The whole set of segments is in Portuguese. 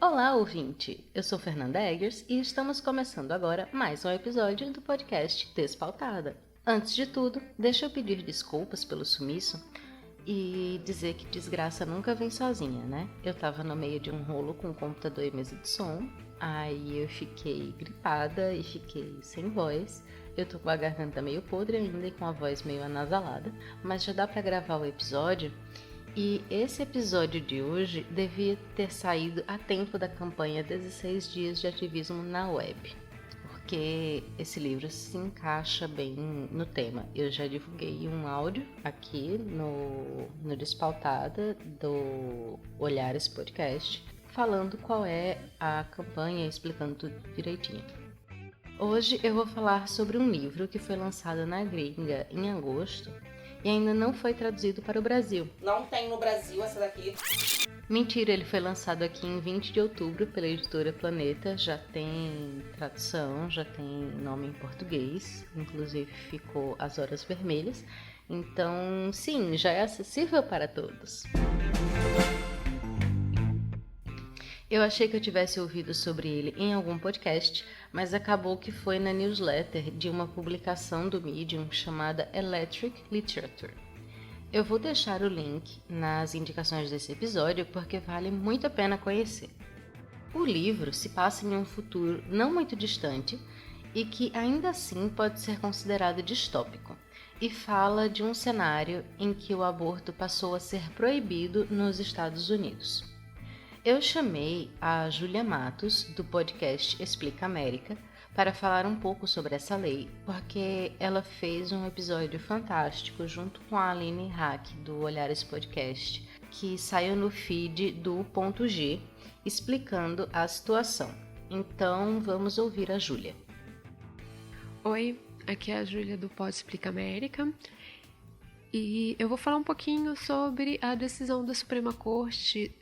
Olá, ouvinte! Eu sou Fernanda Eggers e estamos começando agora mais um episódio do podcast Despautada. Antes de tudo, deixa eu pedir desculpas pelo sumiço e dizer que desgraça nunca vem sozinha, né? Eu tava no meio de um rolo com computador e mesa de som, aí eu fiquei gripada e fiquei sem voz. Eu tô com a garganta meio podre ainda e com a voz meio anasalada, mas já dá pra gravar o episódio. E esse episódio de hoje devia ter saído a tempo da campanha 16 dias de ativismo na web, porque esse livro se encaixa bem no tema. Eu já divulguei um áudio aqui no Despautada do Olhares Podcast, falando qual é a campanha, explicando tudo direitinho. Hoje eu vou falar sobre um livro que foi lançado na gringa em agosto e ainda não foi traduzido para o Brasil. Não tem no Brasil essa daqui. Mentira, ele foi lançado aqui em 20 de outubro pela editora Planeta, já tem tradução, já tem nome em português, inclusive ficou As Horas Vermelhas, então sim, já é acessível para todos. Eu achei que eu tivesse ouvido sobre ele em algum podcast, mas acabou que foi na newsletter de uma publicação do Medium chamada Electric Literature. Eu vou deixar o link nas indicações desse episódio porque vale muito a pena conhecer. O livro se passa em um futuro não muito distante e que ainda assim pode ser considerado distópico, e fala de um cenário em que o aborto passou a ser proibido nos Estados Unidos. Eu chamei a Júlia Matos, do podcast Explica América, para falar um pouco sobre essa lei, porque ela fez um episódio fantástico junto com a Aline Hack, do Olhares Podcast, que saiu no feed do Ponto G, explicando a situação. Então, vamos ouvir a Júlia. Oi, aqui é a Júlia do Pod Explica América. E eu vou falar um pouquinho sobre a decisão da Suprema Corte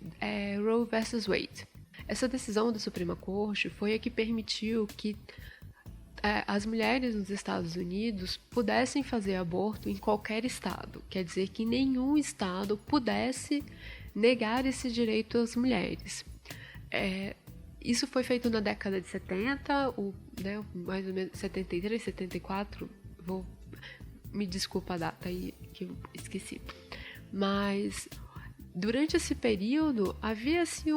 Roe vs. Wade. Essa decisão da Suprema Corte foi a que permitiu que as mulheres nos Estados Unidos pudessem fazer aborto em qualquer estado. Quer dizer que nenhum estado pudesse negar esse direito às mulheres. Isso foi feito na década de 70, mais ou menos 73, 74, me desculpa a data aí que eu esqueci. Mas durante esse período havia assim,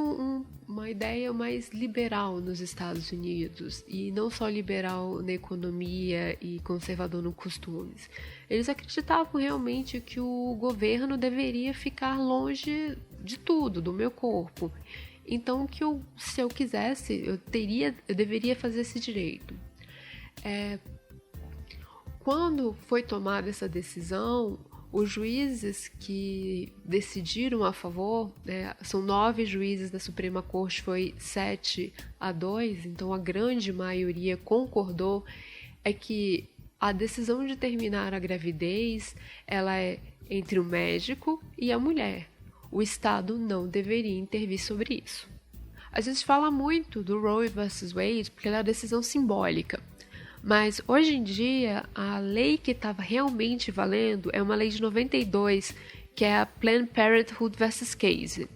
uma ideia mais liberal nos Estados Unidos, e não só liberal na economia e conservador nos costumes. Eles acreditavam realmente que o governo deveria ficar longe de tudo, do meu corpo. Então, se eu quisesse, eu deveria fazer esse direito. Quando foi tomada essa decisão, os juízes que decidiram a favor, são 9 juízes da Suprema Corte, foi 7-2, então a grande maioria concordou, é que a decisão de terminar a gravidez, ela é entre o médico e a mulher. O Estado não deveria intervir sobre isso. A gente fala muito do Roe vs. Wade porque ela é uma decisão simbólica. Mas hoje em dia, a lei que estava realmente valendo é uma lei de 92, que é a Planned Parenthood vs. Casey,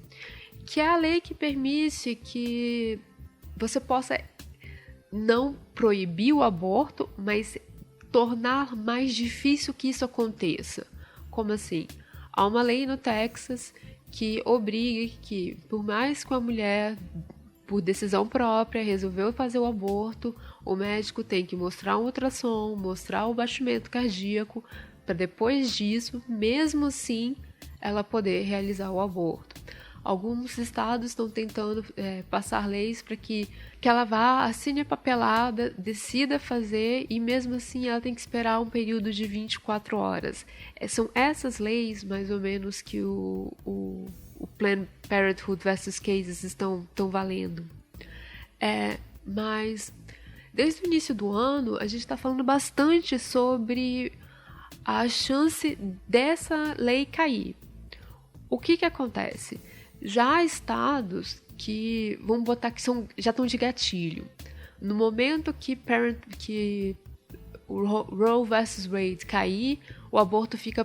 que é a lei que permite que você possa não proibir o aborto, mas tornar mais difícil que isso aconteça. Como assim? Há uma lei no Texas que obriga que, por mais que a mulher, por decisão própria, resolveu fazer o aborto, o médico tem que mostrar um ultrassom, mostrar o batimento cardíaco, para depois disso, mesmo assim, ela poder realizar o aborto. Alguns estados estão tentando passar leis para que ela vá, assine a papelada, decida fazer, e mesmo assim ela tem que esperar um período de 24 horas. São essas leis, mais ou menos, que o Planned Parenthood vs. Cases estão valendo. Mas desde o início do ano a gente está falando bastante sobre a chance dessa lei cair. O que acontece? Já há estados que, vamos botar que já estão de gatilho. No momento que o Roe vs. Wade cair, o aborto fica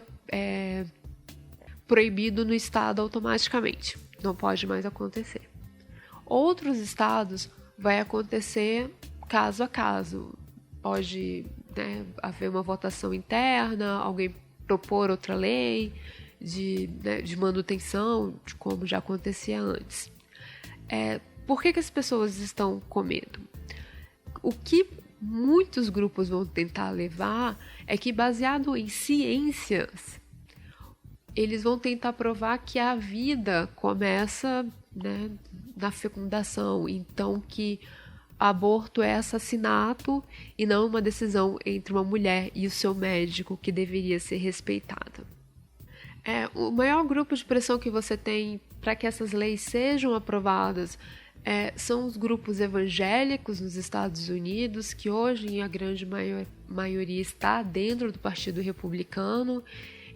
proibido no estado automaticamente. Não pode mais acontecer. Outros estados vai acontecer caso a caso. Pode, né, haver uma votação interna, alguém propor outra lei de manutenção, de como já acontecia antes. Por que as pessoas estão com medo? O que muitos grupos vão tentar levar é que, baseado em ciências, eles vão tentar provar que a vida começa, né, na fecundação, então que aborto é assassinato e não uma decisão entre uma mulher e o seu médico que deveria ser respeitada. O maior grupo de pressão que você tem para que essas leis sejam aprovadas são os grupos evangélicos nos Estados Unidos, que hoje a grande maioria está dentro do Partido Republicano.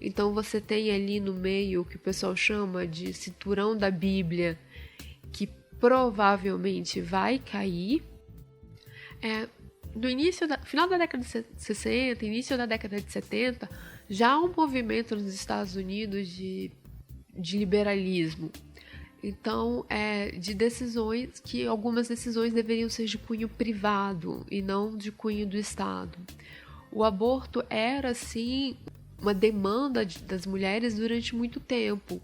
Então você tem ali no meio o que o pessoal chama de cinturão da Bíblia, que provavelmente vai cair. No final da década de 60, início da década de 70, já há um movimento nos Estados Unidos de liberalismo. Então, de decisões que algumas decisões deveriam ser de cunho privado e não de cunho do Estado. O aborto era, sim, uma demanda das mulheres durante muito tempo,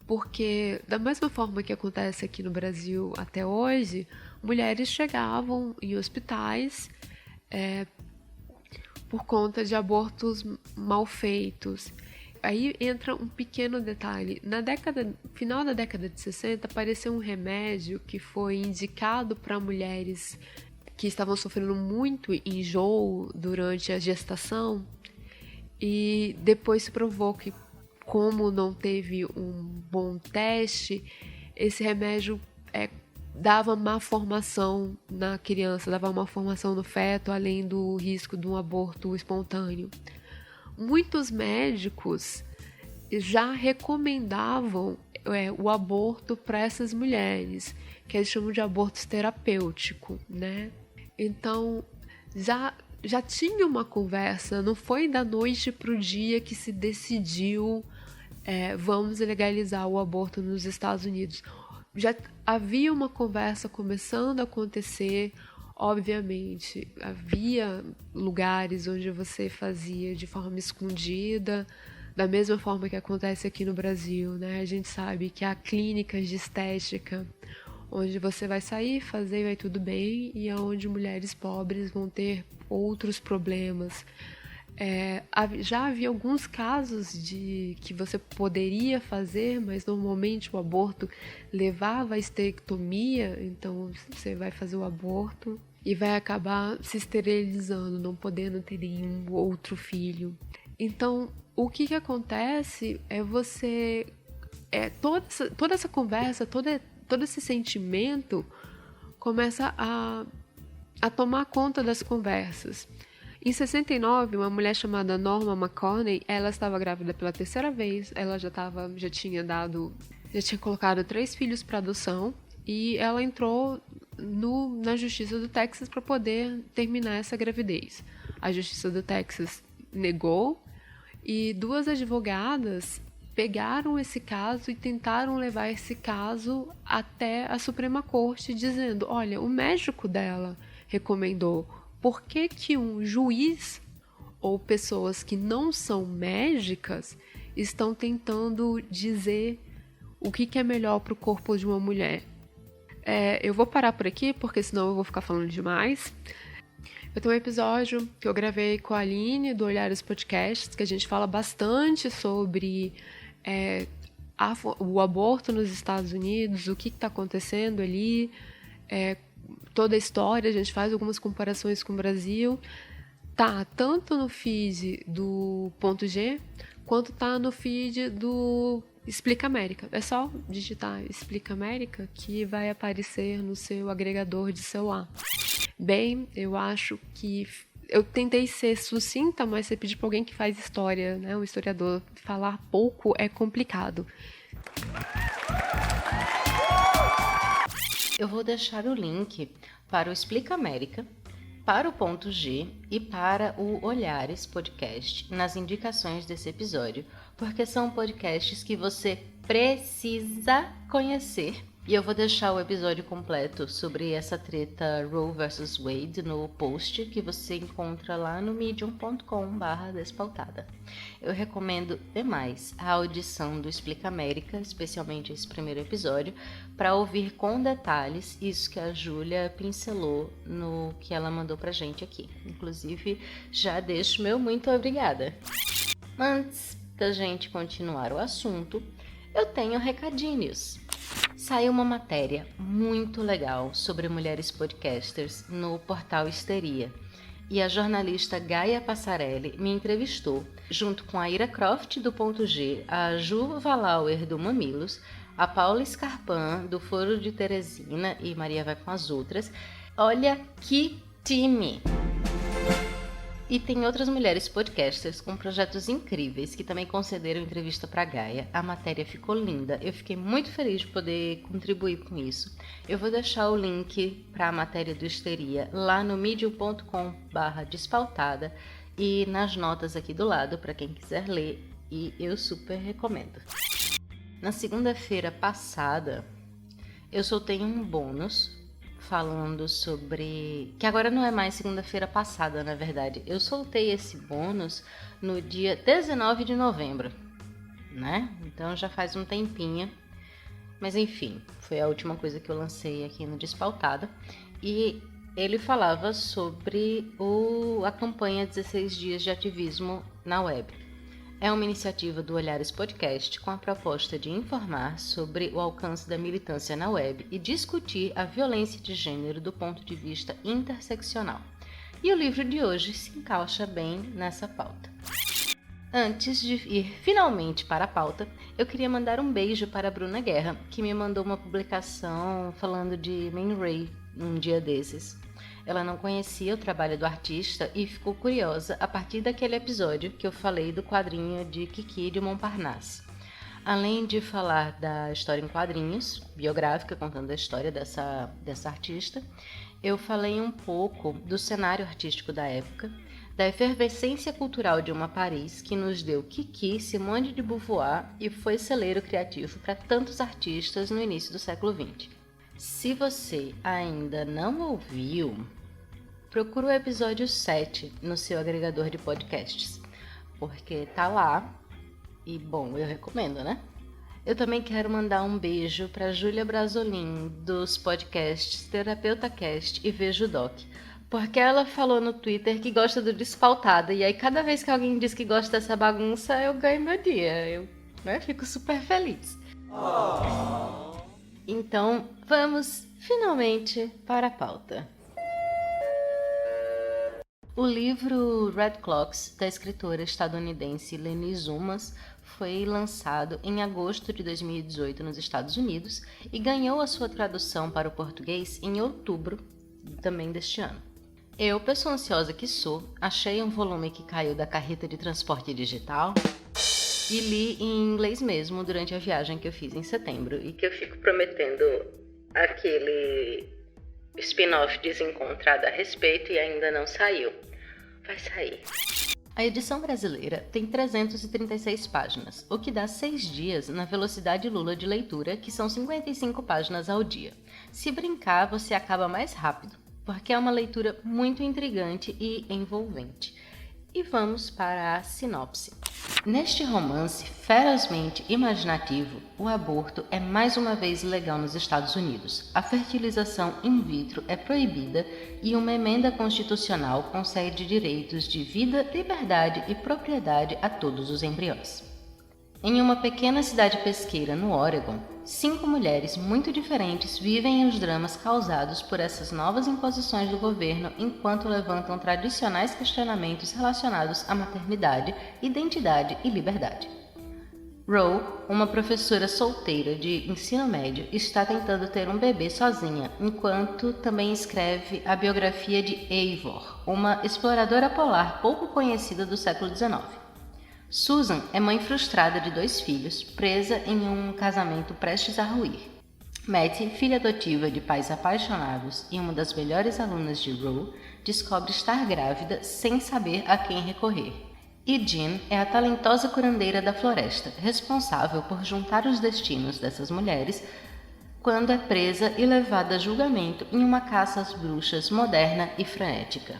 porque, da mesma forma que acontece aqui no Brasil até hoje, mulheres chegavam em hospitais por conta de abortos mal feitos. Aí entra um pequeno detalhe. Final da década de 60, apareceu um remédio que foi indicado para mulheres que estavam sofrendo muito enjoo durante a gestação, e depois se provou que, como não teve um bom teste, esse remédio dava má formação na criança, dava má formação no feto, além do risco de um aborto espontâneo. Muitos médicos já recomendavam o aborto para essas mulheres, que eles chamam de aborto terapêutico, né? Então, já tinha uma conversa, não foi da noite para o dia que se decidiu vamos legalizar o aborto nos Estados Unidos. Já havia uma conversa começando a acontecer. Obviamente, havia lugares onde você fazia de forma escondida, da mesma forma que acontece aqui no Brasil, né? A gente sabe que há clínicas de estética onde você vai sair, fazer e vai tudo bem, e onde mulheres pobres vão ter outros problemas. Já havia alguns casos de que você poderia fazer, mas normalmente o aborto levava à esterectomia, então você vai fazer o aborto e vai acabar se esterilizando, não podendo ter nenhum outro filho. Então, o que acontece é você... toda essa conversa, todo esse sentimento começa a tomar conta das conversas. Em 69, uma mulher chamada Norma McCorney, ela estava grávida pela terceira vez, ela já tinha colocado 3 filhos para adoção, e ela entrou na Justiça do Texas para poder terminar essa gravidez. A Justiça do Texas negou, e 2 advogadas pegaram esse caso e tentaram levar esse caso até a Suprema Corte, dizendo, olha, o médico dela recomendou. Por que um juiz ou pessoas que não são médicas estão tentando dizer o que é melhor para o corpo de uma mulher? Eu vou parar por aqui, porque senão eu vou ficar falando demais. Eu tenho um episódio que eu gravei com a Aline, do Olhares Podcasts, que a gente fala bastante sobre o aborto nos Estados Unidos, o que está acontecendo ali, toda a história, a gente faz algumas comparações com o Brasil. Tá tanto no feed do Ponto G, quanto tá no feed do Explica América. É só digitar Explica América que vai aparecer no seu agregador de celular. Bem, eu acho que eu tentei ser sucinta, mas você pedir para alguém que faz história, né, um historiador, falar pouco é complicado. Eu vou deixar o link para o Explica América, para o Ponto G e para o Olhares Podcast nas indicações desse episódio, porque são podcasts que você precisa conhecer E eu vou deixar o episódio completo sobre essa treta Roe vs Wade no post que você encontra lá no medium.com/despautada. Eu recomendo demais a audição do Explica América, especialmente esse primeiro episódio, para ouvir com detalhes isso que a Júlia pincelou no que ela mandou pra gente aqui. Inclusive, já deixo meu muito obrigada. Antes da gente continuar o assunto, eu tenho recadinhos. Saiu uma matéria muito legal sobre mulheres podcasters no portal Histeria, e a jornalista Gaia Passarelli me entrevistou, junto com a Ira Croft do Ponto G, a Ju Valauer do Mamilos, a Paula Scarpan do Foro de Teresina e Maria vai com as outras. Olha que time! E tem outras mulheres podcasters com projetos incríveis que também concederam entrevista para Gaia. A matéria ficou linda, eu fiquei muito feliz de poder contribuir com isso. Eu vou deixar o link para a matéria do Histeria lá no medium.com/despautada e nas notas aqui do lado para quem quiser ler, e eu super recomendo. Na segunda-feira passada, eu soltei um bônus falando sobre... que agora não é mais segunda-feira passada, na verdade. Eu soltei esse bônus no dia 19 de novembro, né? Então já faz um tempinho. Mas enfim, foi a última coisa que eu lancei aqui no Despautada. E ele falava sobre a campanha 16 Dias de Ativismo na Web. É uma iniciativa do Olhares Podcast com a proposta de informar sobre o alcance da militância na web e discutir a violência de gênero do ponto de vista interseccional. E o livro de hoje se encaixa bem nessa pauta. Antes de ir finalmente para a pauta, eu queria mandar um beijo para a Bruna Guerra, que me mandou uma publicação falando de Man Ray um dia desses. Ela não conhecia o trabalho do artista e ficou curiosa a partir daquele episódio que eu falei do quadrinho de Kiki de Montparnasse. Além de falar da história em quadrinhos, biográfica, contando a história dessa artista, eu falei um pouco do cenário artístico da época, da efervescência cultural de uma Paris que nos deu Kiki, Simone de Beauvoir e foi celeiro criativo para tantos artistas no início do século XX. Se você ainda não ouviu, procura o episódio 7 no seu agregador de podcasts, porque tá lá e, bom, eu recomendo, né? Eu também quero mandar um beijo para Júlia Brasolin, dos podcasts Terapeuta Cast e Vejo Doc, porque ela falou no Twitter que gosta do Despautada, e aí cada vez que alguém diz que gosta dessa bagunça, eu ganho meu dia, eu fico super feliz. Então, vamos finalmente para a pauta. O livro Red Clocks, da escritora estadunidense Lenise Umas, foi lançado em agosto de 2018 nos Estados Unidos e ganhou a sua tradução para o português em outubro também deste ano. Eu, pessoa ansiosa que sou, achei um volume que caiu da carreta de transporte digital e li em inglês mesmo durante a viagem que eu fiz em setembro e que eu fico prometendo aquele spin-off desencontrado a respeito e ainda não saiu. Vai sair. A edição brasileira tem 336 páginas, o que dá 6 dias na velocidade Lula de leitura, que são 55 páginas ao dia. Se brincar, você acaba mais rápido, porque é uma leitura muito intrigante e envolvente. E vamos para a sinopse. Neste romance ferozmente imaginativo, o aborto é mais uma vez ilegal nos Estados Unidos. A fertilização in vitro é proibida e uma emenda constitucional concede direitos de vida, liberdade e propriedade a todos os embriões. Em uma pequena cidade pesqueira no Oregon, 5 mulheres muito diferentes vivem os dramas causados por essas novas imposições do governo enquanto levantam tradicionais questionamentos relacionados à maternidade, identidade e liberdade. Roe, uma professora solteira de ensino médio, está tentando ter um bebê sozinha, enquanto também escreve a biografia de Eivor, uma exploradora polar pouco conhecida do século XIX. Susan é mãe frustrada de 2 filhos, presa em um casamento prestes a ruir. Mattie, filha adotiva de pais apaixonados e uma das melhores alunas de Roe, descobre estar grávida sem saber a quem recorrer. E Jean é a talentosa curandeira da floresta, responsável por juntar os destinos dessas mulheres quando é presa e levada a julgamento em uma caça às bruxas moderna e frenética.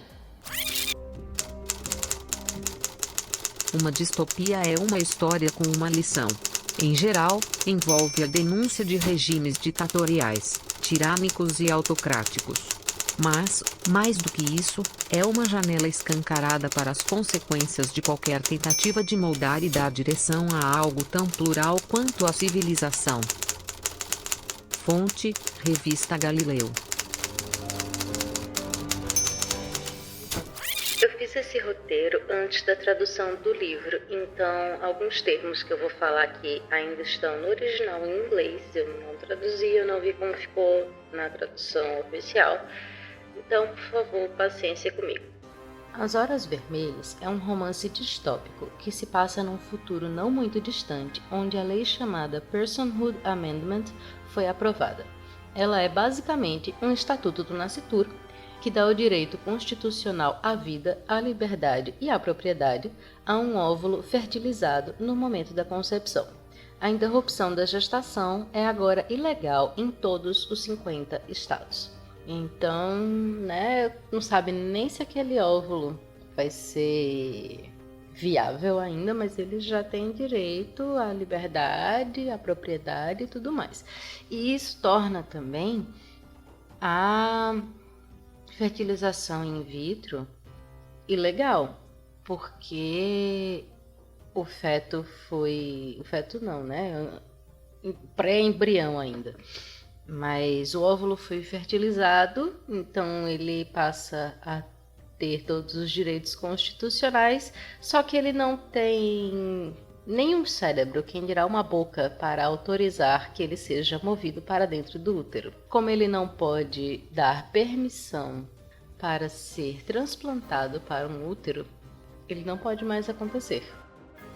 Uma distopia é uma história com uma lição. Em geral, envolve a denúncia de regimes ditatoriais, tirânicos e autocráticos. Mas, mais do que isso, é uma janela escancarada para as consequências de qualquer tentativa de moldar e dar direção a algo tão plural quanto a civilização. Fonte: Revista Galileu. Eu fiz esse roteiro antes da tradução do livro, então alguns termos que eu vou falar aqui ainda estão no original em inglês, eu não traduzi, eu não vi como ficou na tradução oficial, então por favor, paciência comigo. As Horas Vermelhas é um romance distópico que se passa num futuro não muito distante, onde a lei chamada Personhood Amendment foi aprovada. Ela é basicamente um estatuto do nascituro, que dá o direito constitucional à vida, à liberdade e à propriedade a um óvulo fertilizado no momento da concepção. A interrupção da gestação é agora ilegal em todos os 50 estados. Então, não sabe nem se aquele óvulo vai ser viável ainda, mas ele já tem direito à liberdade, à propriedade e tudo mais. E isso torna também a fertilização in vitro ilegal, porque o feto pré-embrião ainda, mas o óvulo foi fertilizado, então ele passa a ter todos os direitos constitucionais, só que ele não tem nenhum cérebro, quem dirá uma boca, para autorizar que ele seja movido para dentro do útero. Como ele não pode dar permissão para ser transplantado para um útero, ele não pode mais acontecer.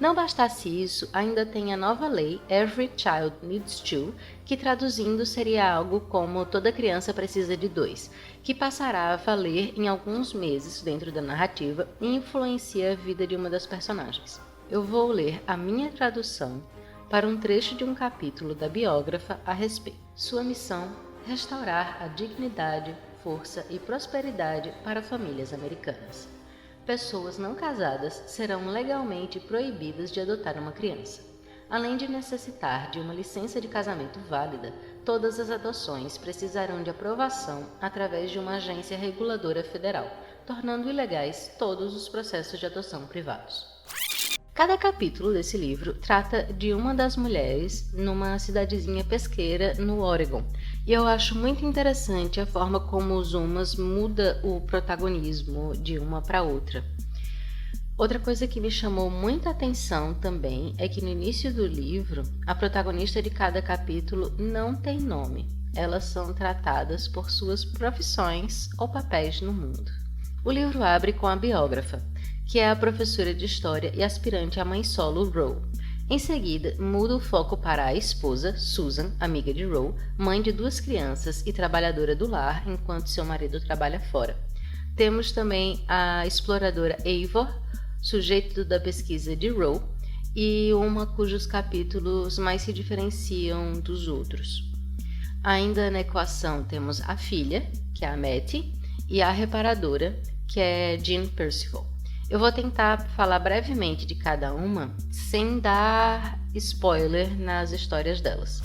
Não bastasse isso, ainda tem a nova lei Every Child Needs Two, que traduzindo seria algo como Toda criança precisa de dois, que passará a valer em alguns meses dentro da narrativa e influencia a vida de uma das personagens. Eu vou ler a minha tradução para um trecho de um capítulo da biógrafa a respeito. Sua missão: restaurar a dignidade, força e prosperidade para famílias americanas. Pessoas não casadas serão legalmente proibidas de adotar uma criança. Além de necessitar de uma licença de casamento válida, todas as adoções precisarão de aprovação através de uma agência reguladora federal, tornando ilegais todos os processos de adoção privados. Cada capítulo desse livro trata de uma das mulheres numa cidadezinha pesqueira no Oregon, e eu acho muito interessante a forma como o Zumas muda o protagonismo de uma para outra. Outra coisa que me chamou muita atenção também é que no início do livro, a protagonista de cada capítulo não tem nome. Elas são tratadas por suas profissões ou papéis no mundo. O livro abre com a biógrafa, que é a professora de história e aspirante à mãe solo Ro. Em seguida, muda o foco para a esposa, Susan, amiga de Ro, mãe de 2 crianças e trabalhadora do lar enquanto seu marido trabalha fora. Temos também a exploradora Eivor, sujeito da pesquisa de Ro, e uma cujos capítulos mais se diferenciam dos outros. Ainda na equação temos a filha, que é a Mattie, e a reparadora, que é Jean Percival. Eu vou tentar falar brevemente de cada uma, sem dar spoiler nas histórias delas.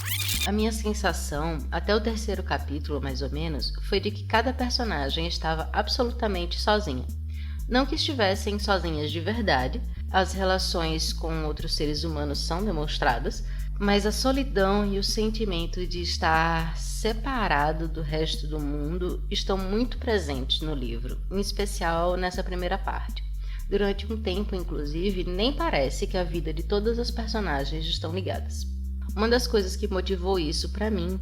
A minha sensação, até o 3º capítulo mais ou menos, foi de que cada personagem estava absolutamente sozinha. Não que estivessem sozinhas de verdade, as relações com outros seres humanos são demonstradas, mas a solidão e o sentimento de estar separado do resto do mundo estão muito presentes no livro, em especial nessa primeira parte. Durante um tempo, inclusive, nem parece que a vida de todas as personagens estão ligadas. Uma das coisas que motivou isso para mim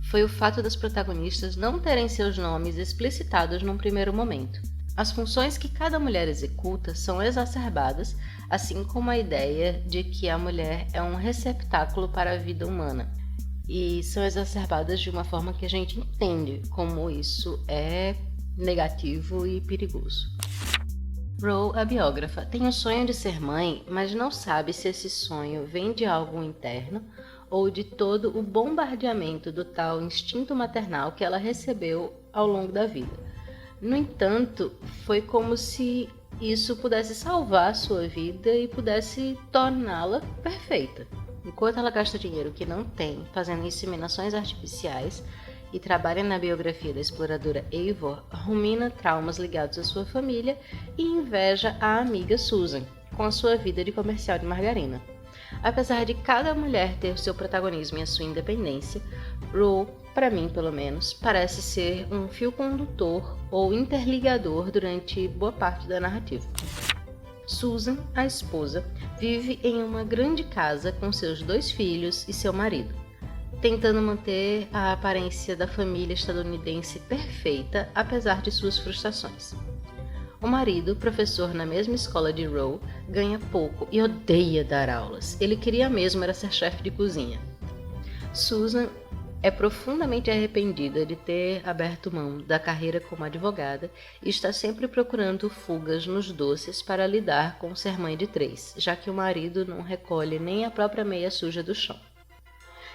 foi o fato das protagonistas não terem seus nomes explicitados num primeiro momento. As funções que cada mulher executa são exacerbadas, assim como a ideia de que a mulher é um receptáculo para a vida humana, e são exacerbadas de uma forma que a gente entende como isso é negativo e perigoso. Ro, a biógrafa, tem o sonho de ser mãe, mas não sabe se esse sonho vem de algo interno ou de todo o bombardeamento do tal instinto maternal que ela recebeu ao longo da vida. No entanto, foi como se isso pudesse salvar a sua vida e pudesse torná-la perfeita. Enquanto ela gasta dinheiro que não tem, fazendo inseminações artificiais, e trabalha na biografia da exploradora Eivor, rumina traumas ligados à sua família e inveja a amiga Susan, com a sua vida de comercial de margarina. Apesar de cada mulher ter o seu protagonismo e a sua independência, Ro, para mim pelo menos, parece ser um fio condutor ou interligador durante boa parte da narrativa. Susan, a esposa, vive em uma grande casa com seus 2 filhos e seu marido, tentando manter a aparência da família estadunidense perfeita, apesar de suas frustrações. O marido, professor na mesma escola de Ro, ganha pouco e odeia dar aulas. Ele queria mesmo era ser chefe de cozinha. Susan é profundamente arrependida de ter aberto mão da carreira como advogada e está sempre procurando fugas nos doces para lidar com ser mãe de 3, já que o marido não recolhe nem a própria meia suja do chão.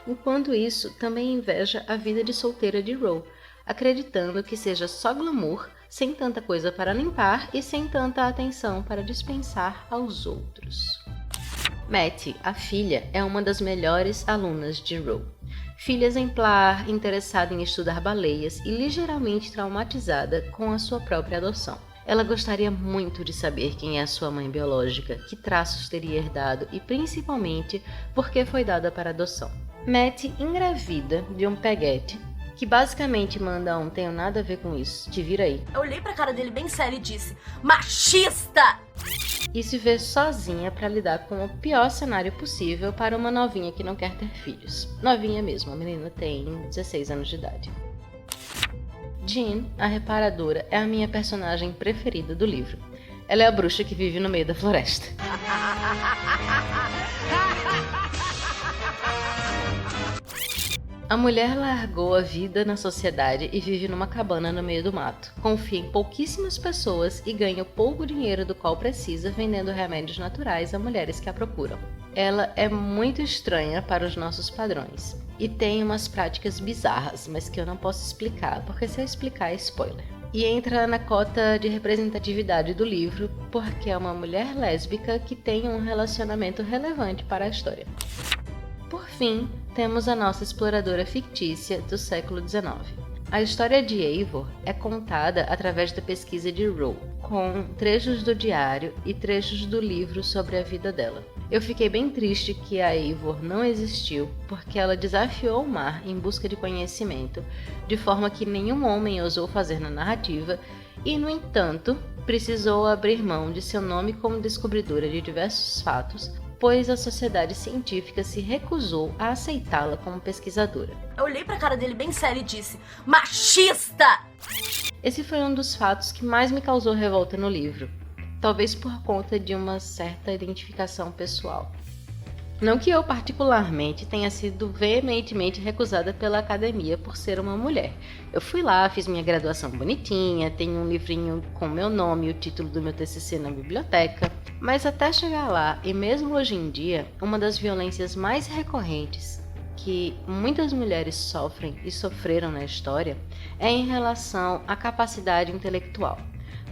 Enquanto isso, também inveja a vida de solteira de Ro, acreditando que seja só glamour, sem tanta coisa para limpar e sem tanta atenção para dispensar aos outros. Mattie, a filha, é uma das melhores alunas de Ro. Filha exemplar, interessada em estudar baleias e ligeiramente traumatizada com a sua própria adoção. Ela gostaria muito de saber quem é a sua mãe biológica, que traços teria herdado e principalmente por que foi dada para adoção. Mattie engravida de um peguete, que basicamente manda um tenho nada a ver com isso, te vira aí. Eu olhei pra cara dele bem sério e disse, machista! E se vê sozinha para lidar com o pior cenário possível para uma novinha que não quer ter filhos. Novinha mesmo, a menina tem 16 anos de idade. Jean, a reparadora, é a minha personagem preferida do livro. Ela é a bruxa que vive no meio da floresta. A mulher largou a vida na sociedade e vive numa cabana no meio do mato. Confia em pouquíssimas pessoas e ganha o pouco dinheiro do qual precisa vendendo remédios naturais a mulheres que a procuram. Ela é muito estranha para os nossos padrões e tem umas práticas bizarras, mas que eu não posso explicar, porque se eu explicar é spoiler. E entra na cota de representatividade do livro, porque é uma mulher lésbica que tem um relacionamento relevante para a história. Por fim, temos a nossa exploradora fictícia do século XIX. A história de Eivor é contada através da pesquisa de Ro, com trechos do diário e trechos do livro sobre a vida dela. Eu fiquei bem triste que a Eivor não existiu, porque ela desafiou o mar em busca de conhecimento, de forma que nenhum homem ousou fazer na narrativa, e, no entanto, precisou abrir mão de seu nome como descobridora de diversos fatos, pois a sociedade científica se recusou a aceitá-la como pesquisadora. Eu olhei pra cara dele bem sério e disse, machista! Esse foi um dos fatos que mais me causou revolta no livro, talvez por conta de uma certa identificação pessoal. Não que eu particularmente tenha sido veementemente recusada pela academia por ser uma mulher. Eu fui lá, fiz minha graduação bonitinha, tenho um livrinho com meu nome e o título do meu TCC na biblioteca, mas até chegar lá, e mesmo hoje em dia, uma das violências mais recorrentes que muitas mulheres sofrem e sofreram na história é em relação à capacidade intelectual.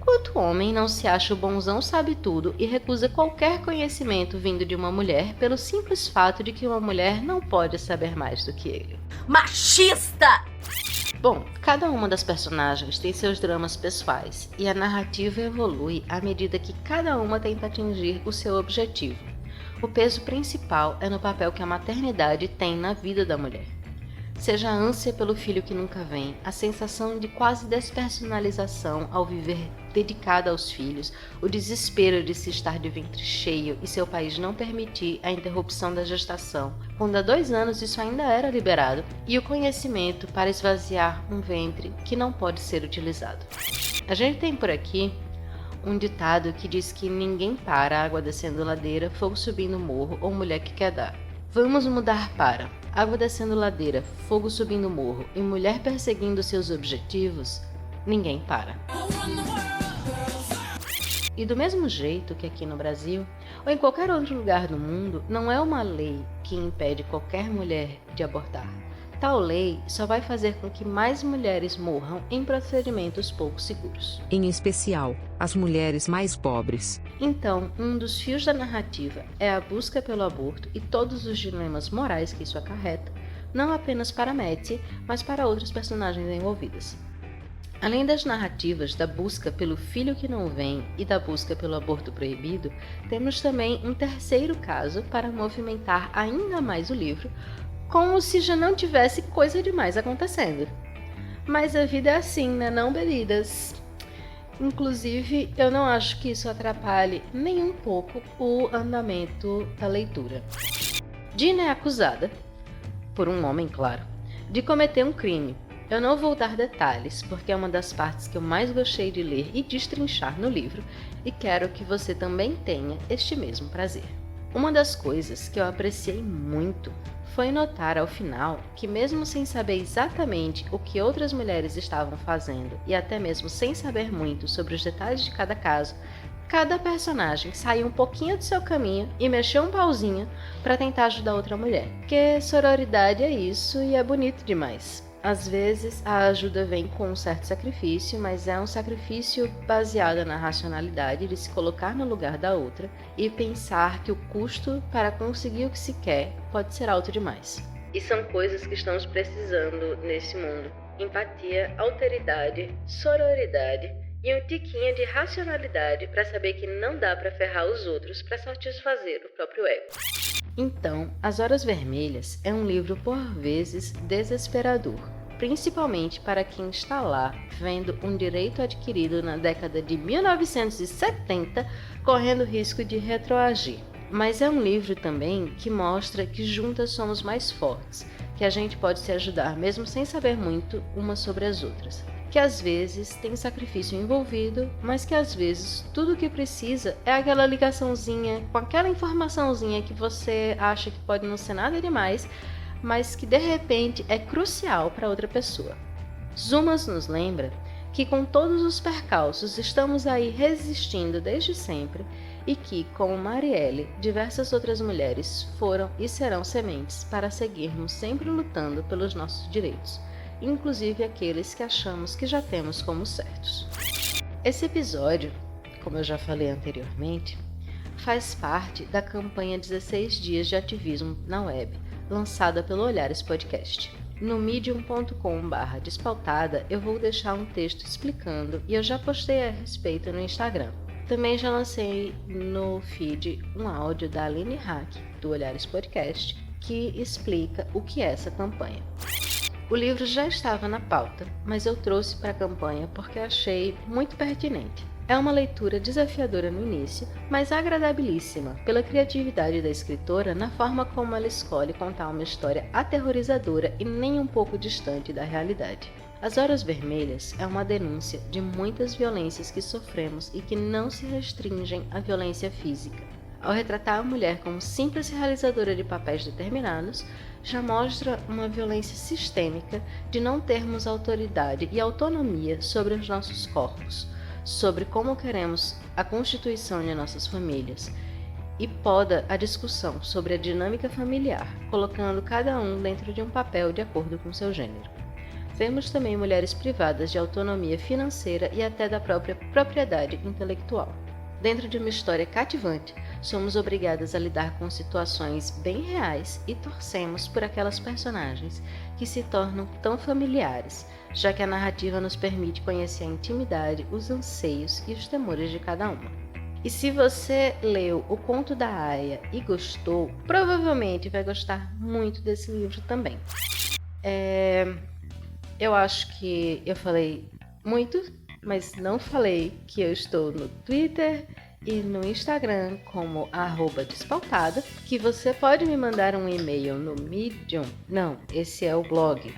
Quanto homem não se acha o bonzão sabe-tudo e recusa qualquer conhecimento vindo de uma mulher pelo simples fato de que uma mulher não pode saber mais do que ele? Machista! Bom, cada uma das personagens tem seus dramas pessoais e a narrativa evolui à medida que cada uma tenta atingir o seu objetivo. O peso principal é no papel que a maternidade tem na vida da mulher. Seja a ânsia pelo filho que nunca vem, a sensação de quase despersonalização ao viver dedicada aos filhos, o desespero de se estar de ventre cheio e seu país não permitir a interrupção da gestação, quando há 2 anos isso ainda era liberado, e o conhecimento para esvaziar um ventre que não pode ser utilizado. A gente tem por aqui um ditado que diz que ninguém para água descendo ladeira, fogo subindo morro ou mulher que quer dar. Vamos mudar para água descendo ladeira, fogo subindo morro e mulher perseguindo seus objetivos, ninguém para. E do mesmo jeito que aqui no Brasil, ou em qualquer outro lugar do mundo, não é uma lei que impede qualquer mulher de abortar. Tal lei só vai fazer com que mais mulheres morram em procedimentos pouco seguros. Em especial, as mulheres mais pobres. Então, um dos fios da narrativa é a busca pelo aborto e todos os dilemas morais que isso acarreta, não apenas para Mattie, mas para outros personagens envolvidos. Além das narrativas da busca pelo filho que não vem e da busca pelo aborto proibido, temos também um terceiro caso para movimentar ainda mais o livro, como se já não tivesse coisa demais acontecendo. Mas a vida é assim, né, não, bebidas? Inclusive, eu não acho que isso atrapalhe nem um pouco o andamento da leitura. Dina é acusada, por um homem, claro, de cometer um crime. Eu não vou dar detalhes, porque é uma das partes que eu mais gostei de ler e destrinchar no livro, e quero que você também tenha este mesmo prazer. Uma das coisas que eu apreciei muito foi notar ao final que, mesmo sem saber exatamente o que outras mulheres estavam fazendo e até mesmo sem saber muito sobre os detalhes de cada caso, cada personagem saiu um pouquinho do seu caminho e mexeu um pauzinho para tentar ajudar outra mulher. Porque sororidade é isso e é bonito demais. Às vezes a ajuda vem com um certo sacrifício, mas é um sacrifício baseado na racionalidade de se colocar no lugar da outra e pensar que o custo para conseguir o que se quer pode ser alto demais. E são coisas que estamos precisando nesse mundo: empatia, alteridade, sororidade e um tiquinho de racionalidade para saber que não dá para ferrar os outros para satisfazer o próprio ego. Então, As Horas Vermelhas é um livro por vezes desesperador, principalmente para quem está lá vendo um direito adquirido na década de 1970 correndo risco de retroagir. Mas é um livro também que mostra que juntas somos mais fortes, que a gente pode se ajudar mesmo sem saber muito umas sobre as outras. Que às vezes tem sacrifício envolvido, mas que às vezes tudo o que precisa é aquela ligaçãozinha com aquela informaçãozinha que você acha que pode não ser nada demais, mas que de repente é crucial para outra pessoa. Zumas nos lembra que com todos os percalços estamos aí resistindo desde sempre e que, como Marielle, diversas outras mulheres foram e serão sementes para seguirmos sempre lutando pelos nossos direitos, inclusive aqueles que achamos que já temos como certos. Esse episódio, como eu já falei anteriormente, faz parte da campanha 16 Dias de Ativismo na Web, lançada pelo Olhares Podcast. No medium.com/despautada eu vou deixar um texto explicando e eu já postei a respeito no Instagram. Também já lancei no feed um áudio da Aline Hack, do Olhares Podcast, que explica o que é essa campanha. O livro já estava na pauta, mas eu trouxe para a campanha porque achei muito pertinente. É uma leitura desafiadora no início, mas agradabilíssima pela criatividade da escritora na forma como ela escolhe contar uma história aterrorizadora e nem um pouco distante da realidade. As Horas Vermelhas é uma denúncia de muitas violências que sofremos e que não se restringem à violência física. Ao retratar a mulher como simples realizadora de papéis determinados, já mostra uma violência sistêmica de não termos autoridade e autonomia sobre os nossos corpos, sobre como queremos a constituição de nossas famílias, e poda a discussão sobre a dinâmica familiar, colocando cada um dentro de um papel de acordo com seu gênero. Vemos também mulheres privadas de autonomia financeira e até da própria propriedade intelectual. Dentro de uma história cativante, somos obrigadas a lidar com situações bem reais e torcemos por aquelas personagens que se tornam tão familiares, já que a narrativa nos permite conhecer a intimidade, os anseios e os temores de cada uma. E se você leu O Conto da Aia e gostou, provavelmente vai gostar muito desse livro também. Eu acho que eu falei muito, mas não falei que eu estou no Twitter e no Instagram como @despautada, que você pode me mandar um e-mail no Medium. Não, esse é o blog.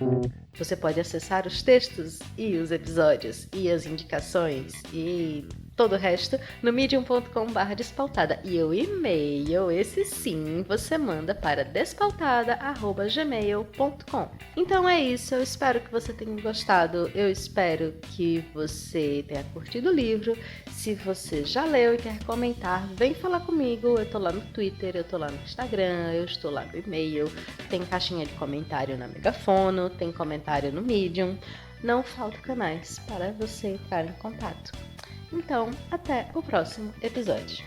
Você pode acessar os textos e os episódios e as indicações e Todo o resto no medium.com/despautada. E o e-mail, esse sim, você manda para despautada@gmail.com. Então é isso, eu espero que você tenha gostado, eu espero que você tenha curtido o livro. Se você já leu e quer comentar, vem falar comigo. Eu tô lá no Twitter, eu tô lá no Instagram, eu estou lá no e-mail, tem caixinha de comentário na Megafono, tem comentário no Medium. Não faltam canais para você entrar em contato. Então, até o próximo episódio.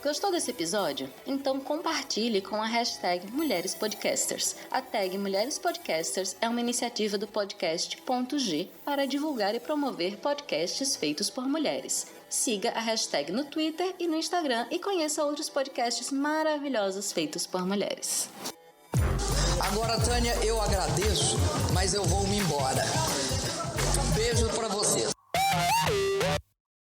Gostou desse episódio? Então compartilhe com a hashtag Mulheres Podcasters. A tag Mulheres Podcasters é uma iniciativa do podcast .g para divulgar e promover podcasts feitos por mulheres. Siga a hashtag no Twitter e no Instagram e conheça outros podcasts maravilhosos feitos por mulheres. Agora, Tânia, eu agradeço, mas eu vou me embora. Um beijo pra vocês.